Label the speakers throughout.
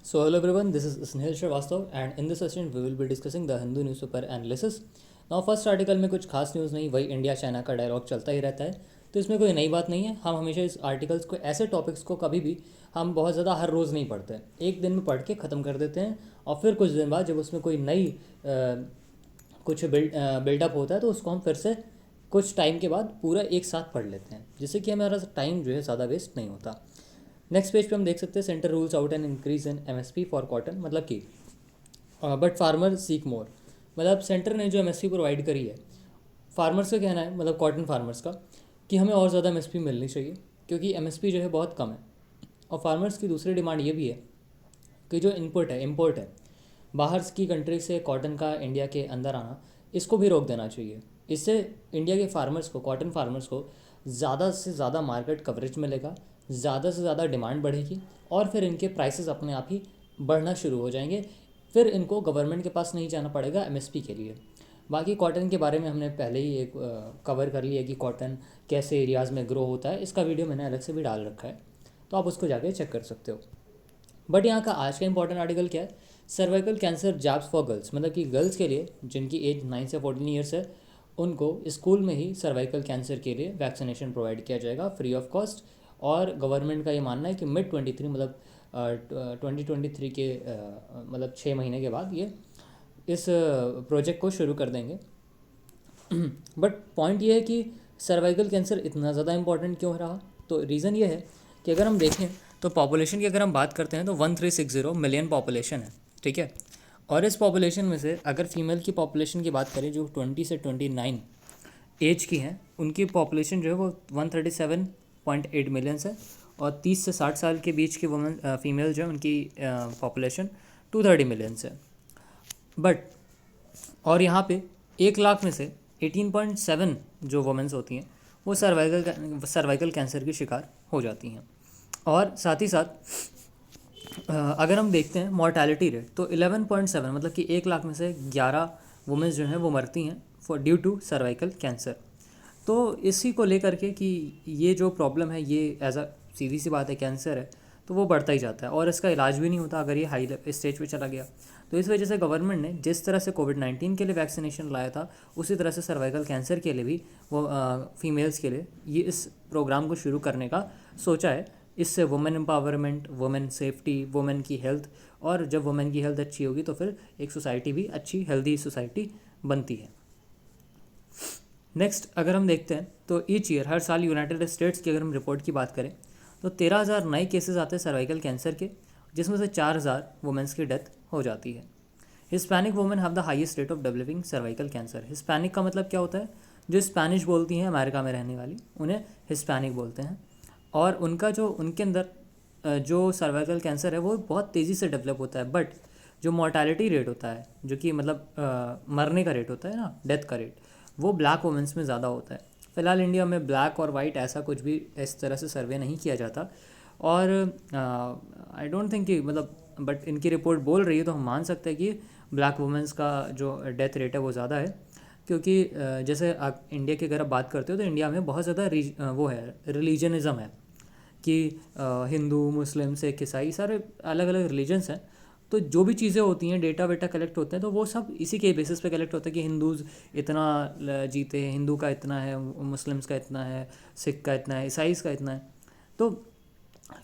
Speaker 1: So hello everyone, this is Snehal Srivastav and in this session we will be discussing the Hindu newspaper analysis. Now first article में कुछ खास news नहीं, वही India China का dialogue चलता ही रहता है, तो इसमें कोई नई बात नहीं है। हम हमेशा इस आर्टिकल्स को, ऐसे टॉपिक्स को कभी भी हम बहुत ज़्यादा हर रोज़ नहीं पढ़ते, एक दिन में पढ़ के ख़त्म कर देते हैं और फिर कुछ दिन बाद जब उसमें कोई नई कुछ बिल्डअप होता है तो उसको हम फिर से कुछ टाइम के बाद पूरा एक साथ पढ़ लेते हैं, जिससे कि हमारा टाइम जो है ज़्यादा वेस्ट नहीं होता। नेक्स्ट पेज पे हम देख सकते हैं centre rules out an increase in MSP for cotton, मतलब कि बट फार्मर सीक मोर, मतलब सेंटर ने जो एमएसपी प्रोवाइड करी है, फार्मर्स का कहना है, मतलब कॉटन फार्मर्स का, कि हमें और ज़्यादा एमएसपी मिलनी चाहिए क्योंकि एमएसपी जो है बहुत कम है। और फार्मर्स की दूसरी डिमांड ये भी है कि जो इनपुट है, इम्पोर्ट है, बाहर की कंट्री से कॉटन का इंडिया के अंदर आना, इसको भी रोक देना चाहिए। इससे इंडिया के फार्मर्स को, कॉटन फार्मर्स को ज़्यादा से ज़्यादा मार्केट कवरेज मिलेगा, ज़्यादा से ज़्यादा डिमांड बढ़ेगी और फिर इनके प्राइसेस अपने आप ही बढ़ना शुरू हो जाएंगे। फिर इनको गवर्नमेंट के पास नहीं जाना पड़ेगा एमएसपी के लिए। बाकी कॉटन के बारे में हमने पहले ही एक कवर कर लिया कि कॉटन कैसे एरियाज़ में ग्रो होता है, इसका वीडियो मैंने अलग से भी डाल रखा है, तो आप उसको जाके चेक कर सकते हो। बट यहाँ का आज का इंपॉर्टेंट आर्टिकल क्या है, cervical cancer jobs for girls, मतलब कि गर्ल्स के लिए जिनकी एज 9 से 14 ईयर्स है, उनको स्कूल में ही सर्वाइकल कैंसर के लिए वैक्सीनेशन प्रोवाइड किया जाएगा फ्री ऑफ कॉस्ट। और गवर्नमेंट का ये मानना है कि मिड 23 मतलब 2023 के मतलब 6 महीने के बाद ये इस प्रोजेक्ट को शुरू कर देंगे। बट पॉइंट ये है कि सर्वाइकल कैंसर इतना ज़्यादा इंपॉर्टेंट क्यों रहा, तो रीज़न ये है कि अगर हम देखें तो पॉपुलेशन की अगर हम बात करते हैं तो 1360 मिलियन पॉपुलेशन है, ठीक है। और इस पॉपुलेशन में से अगर फीमेल की पॉपुलेशन की बात करें जो 20 से 29 एज की हैं, उनकी पॉपुलेशन जो है वो 137.8 मिलियंस है। और 30 से 60 साल के बीच की वुमेन फीमेल जो है उनकी पॉपुलेशन 230 मिलियंस है। बट और यहाँ पे 1 लाख में से 18.7 जो वुमेंस होती हैं वो सर्वाइकल कैंसर की शिकार हो जाती हैं। और साथ ही साथ अगर हम देखते हैं मॉर्टैलिटी रेट तो 11.7, मतलब कि 1 लाख में से 11 वुमेंस जो हैं वो मरती हैं for due to cervical cancer. तो इसी को लेकर के कि ये जो प्रॉब्लम है ये एज अ सीधी सी बात है कैंसर है, तो वो बढ़ता ही जाता है और इसका इलाज भी नहीं होता अगर ये हाई स्टेज पे चला गया। तो इस वजह से गवर्नमेंट ने जिस तरह से कोविड-19 के लिए वैक्सीनेशन लाया था, उसी तरह से सर्वाइकल कैंसर के लिए भी वो फीमेल्स के लिए ये इस प्रोग्राम को शुरू करने का सोचा है। इससे women empowerment, women safety, women की हेल्थ, और जब वुमेन की हेल्थ अच्छी होगी तो फिर एक सोसाइटी भी अच्छी हेल्दी सोसाइटी बनती है। नेक्स्ट अगर हम देखते हैं तो ईच ईयर, हर साल यूनाइटेड स्टेट्स की अगर हम रिपोर्ट की बात करें तो 13,000 नए केसेस आते हैं सर्वाइकल कैंसर के, जिसमें से 4,000 वुमेंस की डेथ हो जाती है। Hispanic women have the highest rate of developing cervical cancer. Hispanic का मतलब क्या होता है, जो स्पेनिश बोलती हैं अमेरिका में रहने वाली, उन्हें हिस्पैनिक बोलते हैं। और उनका जो उनके अंदर जो सर्वाइकल कैंसर है वो बहुत तेज़ी से डेवलप होता है, बट जो मोर्टालिटी रेट होता है, जो कि मतलब मरने का रेट होता है ना, डेथ का रेट, वो ब्लैक वुमेंस में ज़्यादा होता है। फ़िलहाल इंडिया में ब्लैक और वाइट ऐसा कुछ भी इस तरह से सर्वे नहीं किया जाता, और आई डोंट थिंक कि मतलब, बट इनकी रिपोर्ट बोल रही है तो हम मान सकते हैं कि ब्लैक वुमेंस का जो डेथ रेट है वो ज़्यादा है। क्योंकि जैसे आप इंडिया की अगर आप बात करते हो तो इंडिया में बहुत ज़्यादा वो है, रिलीजनिज़म है कि हिंदू, मुस्लिम, सिख, ईसाई, सारे अलग अलग रिलीजन्स हैं। तो जो भी चीज़ें होती हैं, डेटा वेटा कलेक्ट होते हैं, तो वो सब इसी के बेसिस पे कलेक्ट होता है कि हिंदूज़ इतना जीते हैं, हिंदू का इतना है, मुस्लिम्स का इतना है, सिख का इतना है, ईसाईस का इतना है। तो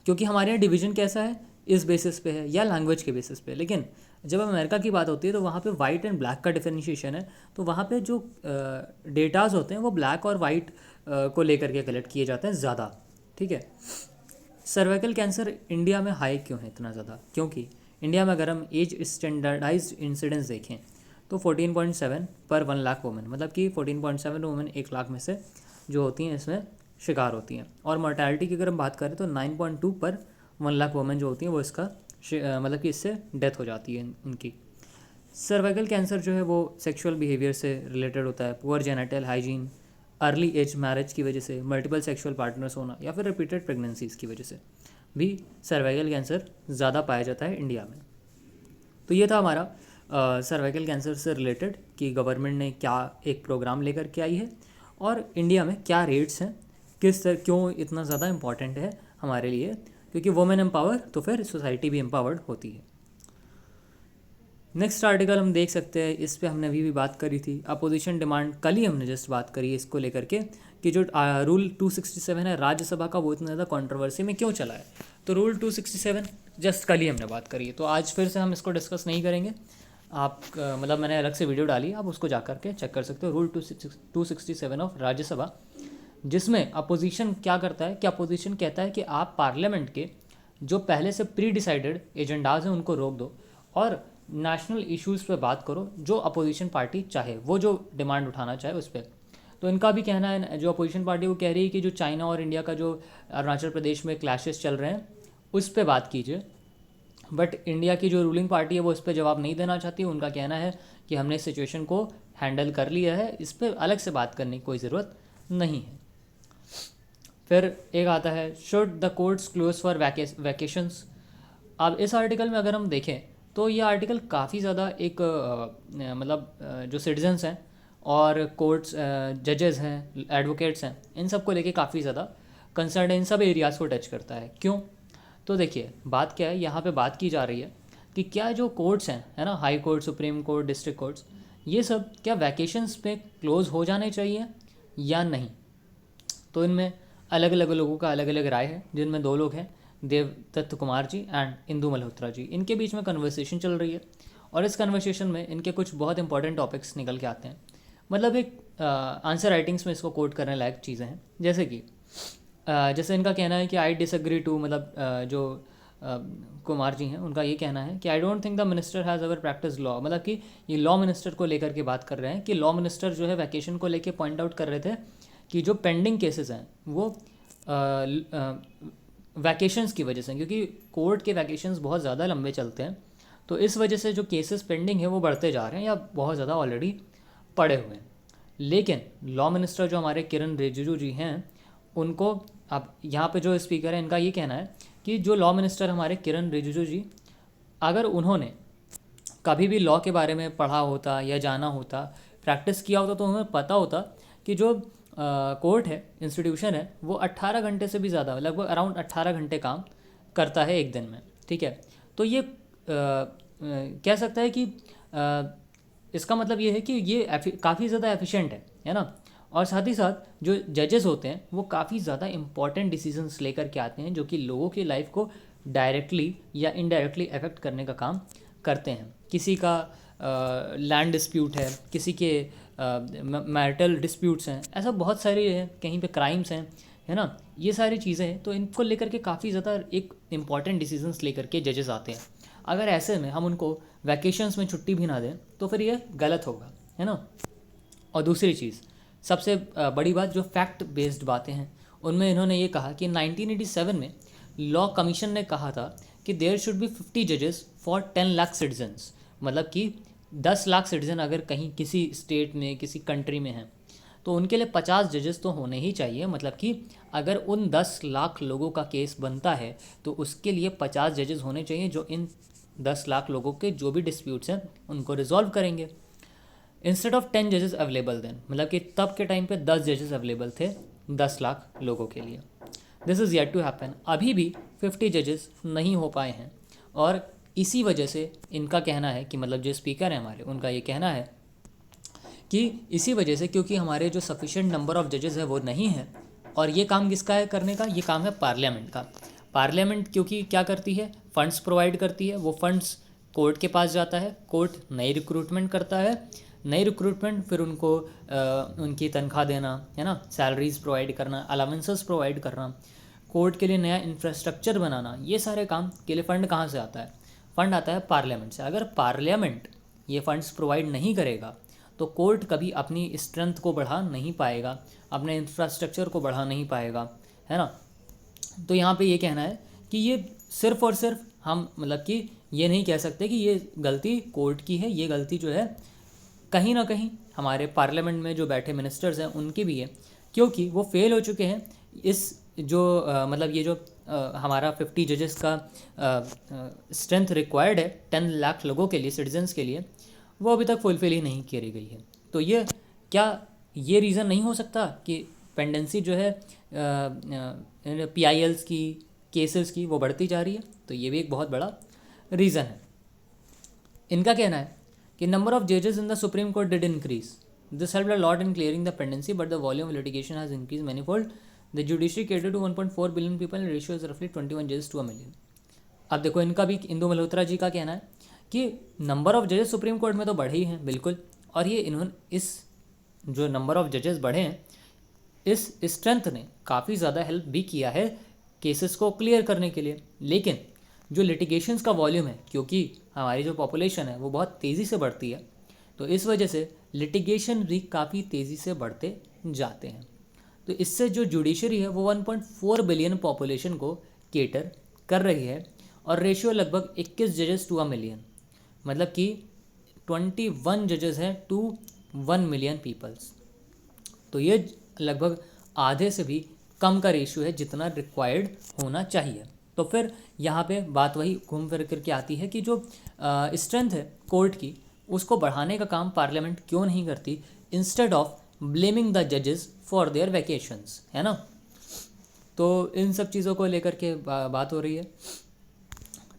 Speaker 1: क्योंकि हमारे यहाँ डिवीज़न कैसा है, इस बेसिस पे है या लैंग्वेज के बेसिस पे। लेकिन जब अमेरिका की बात होती है तो वहाँ पे वाइट एंड ब्लैक का डिफरेंशिएशन है, तो वहाँ पे जो डेटाज होते हैं वो ब्लैक और वाइट को लेकर के कलेक्ट किए जाते हैं ज़्यादा, ठीक है। सर्वाइकल कैंसर इंडिया में हाई क्यों है इतना ज़्यादा, क्योंकि इंडिया में अगर हम एज स्टैंडर्डाइज्ड इंसिडेंस देखें तो 14.7 पर 1 लाख वुमेन, मतलब कि 14.7 वुमेन 1 लाख में से जो होती हैं इसमें शिकार होती हैं। और मोर्टैलिटी की अगर हम बात करें तो 9.2 पर 1 लाख वुमेन जो होती हैं वो इसका मतलब कि इससे डेथ हो जाती है उनकी। सर्वाइकल कैंसर जो है वो सेक्सुअल बिहेवियर से रिलेटेड होता है, poor genital hygiene, early age marriage की वजह से, मल्टीपल सेक्सुअल पार्टनर्स होना, या फिर रिपीटेड प्रेगनेंसीज की वजह से भी सर्वाइकल कैंसर ज़्यादा पाया जाता है इंडिया में। तो ये था हमारा सर्वाइकल कैंसर से रिलेटेड कि गवर्नमेंट ने क्या एक प्रोग्राम लेकर के आई है और इंडिया में क्या रेट्स हैं, किस तरह क्यों इतना ज़्यादा इम्पॉर्टेंट है हमारे लिए, क्योंकि वुमेन एम्पावर तो फिर सोसाइटी भी एम्पावर्ड होती है। नेक्स्ट आर्टिकल हम देख सकते हैं, इस पे हमने अभी भी बात करी थी, अपोजिशन डिमांड, कल ही हमने जस्ट बात करी है इसको लेकर के कि जो रूल 267 है राज्यसभा का, वो इतना ज़्यादा कंट्रोवर्सी में क्यों चला है। तो रूल 267 जस्ट कल ही हमने बात करी है, तो आज फिर से हम इसको डिस्कस नहीं करेंगे। आप मतलब मैंने अलग से वीडियो डाली, आप उसको जा करके चेक कर सकते हो, रूल 267 ऑफ राज्यसभा, जिसमें अपोजिशन क्या करता है कि अपोजिशन कहता है कि आप पार्लियामेंट के जो पहले से प्री डिसाइडेड एजेंडाज हैं उनको रोक दो और नेशनल इश्यूज़ पे बात करो जो अपोजिशन पार्टी चाहे, वो जो डिमांड उठाना चाहे उस पर। तो इनका भी कहना है, जो अपोजिशन पार्टी वो कह रही है कि जो चाइना और इंडिया का जो अरुणाचल प्रदेश में क्लैशेस चल रहे हैं उस पर बात कीजिए, बट इंडिया की जो रूलिंग पार्टी है वो इस पर जवाब नहीं देना चाहती। उनका कहना है कि हमने इस सिचुएशन को हैंडल कर लिया है, इस पर अलग से बात करने की कोई ज़रूरत नहीं है। फिर एक आता है, should the courts close for vacations. अब इस आर्टिकल में अगर हम देखें तो ये आर्टिकल काफ़ी ज़्यादा एक मतलब जो सिटीजन्स हैं और कोर्ट्स जजेस हैं, एडवोकेट्स हैं, इन सब को लेके काफ़ी ज़्यादा कंसर्न है, इन सब एरियाज़ को टच करता है। क्यों? तो देखिए बात क्या है, यहाँ पे बात की जा रही है कि क्या जो कोर्ट्स हैं, है ना, high court, supreme court, district courts, ये सब क्या वैकेशंस पे क्लोज हो जाने चाहिए या नहीं। तो इनमें अलग अलग लोगों का अलग अलग राय है, जिनमें दो लोग हैं, देवदत्त कुमार जी एंड इंदु मल्होत्रा जी। इनके बीच में कन्वर्सेशन चल रही है और इस कन्वर्सेशन में इनके कुछ बहुत इंपॉर्टेंट टॉपिक्स निकल के आते हैं। मतलब एक आंसर राइटिंग्स में इसको कोट करने लायक चीज़ें हैं, जैसे कि जैसे इनका कहना है कि आई डिसएग्री टू, मतलब जो कुमार जी हैं उनका ये कहना है कि I don't think the minister has ever practice law. मतलब कि ये लॉ मिनिस्टर को लेकर के बात कर रहे हैं कि लॉ मिनिस्टर जो है वैकेशन को लेकर पॉइंट आउट कर रहे थे कि जो पेंडिंग केसेस हैं वो वैकेशंस की वजह से, क्योंकि कोर्ट के वैकेशंस बहुत ज़्यादा लंबे चलते हैं, तो इस वजह से जो केसेस पेंडिंग है वो बढ़ते जा रहे हैं या बहुत ज़्यादा ऑलरेडी पड़े हुए हैं। लेकिन लॉ मिनिस्टर जो हमारे किरण रिजिजू जी हैं, उनको, अब यहाँ पे जो स्पीकर है इनका ये कहना है कि जो लॉ मिनिस्टर हमारे किरण रिजिजू जी, अगर उन्होंने कभी भी लॉ के बारे में पढ़ा होता या जाना होता, प्रैक्टिस किया होता, तो उन्हें पता होता कि जो कोर्ट है, इंस्टीट्यूशन है, वो 18 घंटे से भी ज़्यादा, लगभग अराउंड 18 घंटे काम करता है एक दिन में। ठीक है, तो ये कह सकता है कि इसका मतलब ये है कि ये काफ़ी ज़्यादा एफिशिएंट है ना। और साथ ही साथ जो जजेस होते हैं वो काफ़ी ज़्यादा इंपॉर्टेंट डिसीजंस लेकर के आते हैं, जो कि लोगों की लाइफ को डायरेक्टली या इनडायरेक्टली अफेक्ट करने का काम करते हैं। किसी का लैंड डिस्प्यूट है, किसी के मैरिटल डिस्प्यूट्स हैं, ऐसा बहुत सारे हैं, कहीं पे क्राइम्स हैं, है ना, ये सारी चीज़ें हैं। तो इनको लेकर के काफ़ी ज़्यादा एक इम्पॉर्टेंट डिसीजंस लेकर के जजेस आते हैं। अगर ऐसे में हम उनको वैकेशंस में छुट्टी भी ना दें तो फिर ये गलत होगा, है ना। और दूसरी चीज़, सबसे बड़ी बात, जो फैक्ट बेस्ड बातें हैं उनमें इन्होंने ये कहा कि 1987 में लॉ कमीशन ने कहा था कि देयर शुड बी 50 जजेस फॉर 10 लाख सिटीजन्स। मतलब कि 10 लाख सिटीजन अगर कहीं किसी स्टेट में, किसी कंट्री में हैं, तो उनके लिए 50 जजेस तो होने ही चाहिए। मतलब कि अगर उन 10 लाख लोगों का केस बनता है तो उसके लिए 50 जजेस होने चाहिए, जो इन 10 लाख लोगों के जो भी डिस्प्यूट्स हैं उनको रिजॉल्व करेंगे, इंस्टेड ऑफ 10 जजेस अवेलेबल देन। मतलब कि तब के टाइम पे 10 जजेस अवेलेबल थे 10 लाख लोगों के लिए। This is yet to happen. अभी भी 50 जजेस नहीं हो पाए हैं और इसी वजह से इनका कहना है कि, मतलब जो स्पीकर हैं हमारे, उनका ये कहना है कि इसी वजह से, क्योंकि हमारे जो सफिशिएंट नंबर ऑफ़ जजेस है वो नहीं है। और ये काम किसका है करने का? ये काम है पार्लियामेंट का। पार्लियामेंट क्योंकि क्या करती है, फंड्स प्रोवाइड करती है, वो फंड्स कोर्ट के पास जाता है, कोर्ट नई रिक्रूटमेंट करता है, नई रिक्रूटमेंट फिर उनको उनकी तनख्वाह देना, है ना, सैलरीज़ प्रोवाइड करना, अलावेंसेस प्रोवाइड करना, कोर्ट के लिए नया इंफ्रास्ट्रक्चर बनाना, ये सारे काम के लिए फ़ंड कहाँ से आता है? फ़ंड आता है पार्लियामेंट से। अगर पार्लियामेंट ये फ़ंड्स प्रोवाइड नहीं करेगा तो कोर्ट कभी अपनी स्ट्रेंथ को बढ़ा नहीं पाएगा, अपने इंफ्रास्ट्रक्चर को बढ़ा नहीं पाएगा, है ना। तो यहाँ पे ये कहना है कि ये सिर्फ़ और सिर्फ हम, मतलब कि ये नहीं कह सकते कि ये गलती कोर्ट की है, ये गलती जो है कहीं ना कहीं हमारे पार्लियामेंट में जो बैठे मिनिस्टर्स हैं उनकी भी है, क्योंकि वो फेल हो चुके हैं। इस जो मतलब ये जो हमारा 50 जजेस का स्ट्रेंथ रिक्वायर्ड है 10 लाख लोगों के लिए, सिटीजन्स के लिए, वो अभी तक फुलफिल ही नहीं करी गई है। तो ये क्या ये रीज़न नहीं हो सकता कि पेंडेंसी जो है PILs की, केसेस की, वो बढ़ती जा रही है? तो ये भी एक बहुत बड़ा रीज़न है। इनका कहना है कि नंबर ऑफ जजेस इन the Supreme court did increase, this helped a lot in clearing the pendency but the volume of litigation has increase manifold, the judiciary catered to 1.4 billion people, ratio is रफली 21 जजेस to a million. अब देखो इनका भी, इंदु मल्होत्रा जी का कहना है कि नंबर ऑफ जजेस सुप्रीम कोर्ट में तो बढ़े ही हैं बिल्कुल, और ये इन्होंने इस जो नंबर ऑफ जजेस बढ़े हैं इस स्ट्रेंथ ने काफ़ी ज़्यादा हेल्प भी किया है केसेस को क्लियर करने के लिए। लेकिन जो लिटिगेशंस का वॉल्यूम है, क्योंकि हमारी जो पॉपुलेशन है वो बहुत तेज़ी से बढ़ती है, तो इस वजह से लिटिगेशन भी काफ़ी तेज़ी से बढ़ते जाते हैं। तो इससे जो जुडिशरी है वो 1.4 बिलियन पॉपुलेशन को केटर कर रही है, और रेशियो लगभग 21 जजेस टू अ मिलियन, मतलब कि 21 जजेस हैं टू 1 मिलियन पीपल्स। तो ये लगभग आधे से भी कम का रेशियो है जितना रिक्वायर्ड होना चाहिए। तो फिर यहाँ पे बात वही घूम फिर करके आती है कि जो स्ट्रेंथ है कोर्ट की उसको बढ़ाने का काम पार्लियामेंट क्यों नहीं करती, इंस्टेड ऑफ ब्लेमिंग द जजेस फॉर देयर वैकेशंस, है ना। तो इन सब चीज़ों को लेकर के बात हो रही है।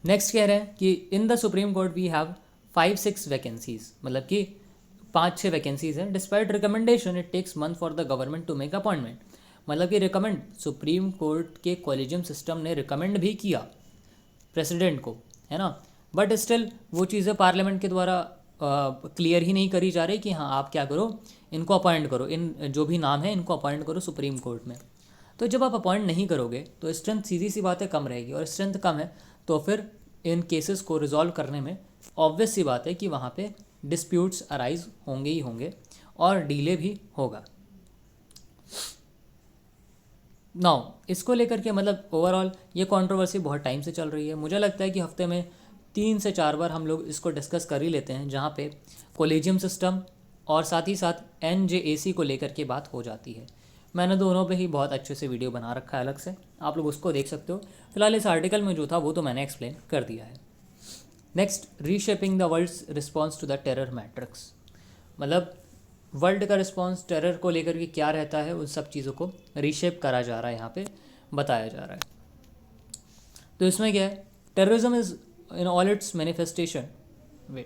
Speaker 1: नेक्स्ट कह रहे हैं कि in the Supreme Court we have 5-6 vacancies, मतलब कि 5-6 वैकेंसीज हैं। Despite recommendation it takes month for the government to make appointment, मतलब कि रिकमेंड सुप्रीम कोर्ट के कॉलेजियम सिस्टम ने रिकमेंड भी किया प्रेसिडेंट को, है ना, बट स्टिल वो चीज़ें पार्लियामेंट के द्वारा क्लियर ही नहीं करी जा रही कि हाँ आप क्या करो, इनको अपॉइंट करो, इन जो भी नाम है इनको अपॉइंट करो सुप्रीम कोर्ट में। तो जब आप अपॉइंट नहीं करोगे तो स्ट्रेंथ सीधी सी बात है कम रहेगी, और स्ट्रेंथ कम है तो फिर इन केसेस को रिजॉल्व करने में ऑब्वियस सी बात है कि वहाँ पे डिस्प्यूट्स अराइज होंगे ही होंगे और डिले भी होगा। नाउ इसको लेकर के मतलब ओवरऑल ये कंट्रोवर्सी बहुत टाइम से चल रही है। मुझे लगता है कि हफ्ते में 3 से 4 बार हम लोग इसको डिस्कस कर ही लेते हैं, जहाँ पे कॉलेजियम सिस्टम और साथ ही साथ NJAC को लेकर के बात हो जाती है। मैंने दोनों पे ही बहुत अच्छे से वीडियो बना रखा है अलग से, आप लोग उसको देख सकते हो। फिलहाल इस आर्टिकल में जो था वो तो मैंने एक्सप्लेन कर दिया है। Next, reshaping the world's response to the terror matrix, मतलब वर्ल्ड का रिस्पॉन्स टेरर को लेकर के क्या रहता है, उन सब चीज़ों को रीशेप करा जा रहा है, यहाँ पे बताया जा रहा है। तो इसमें क्या है, terrorism is in all its manifestation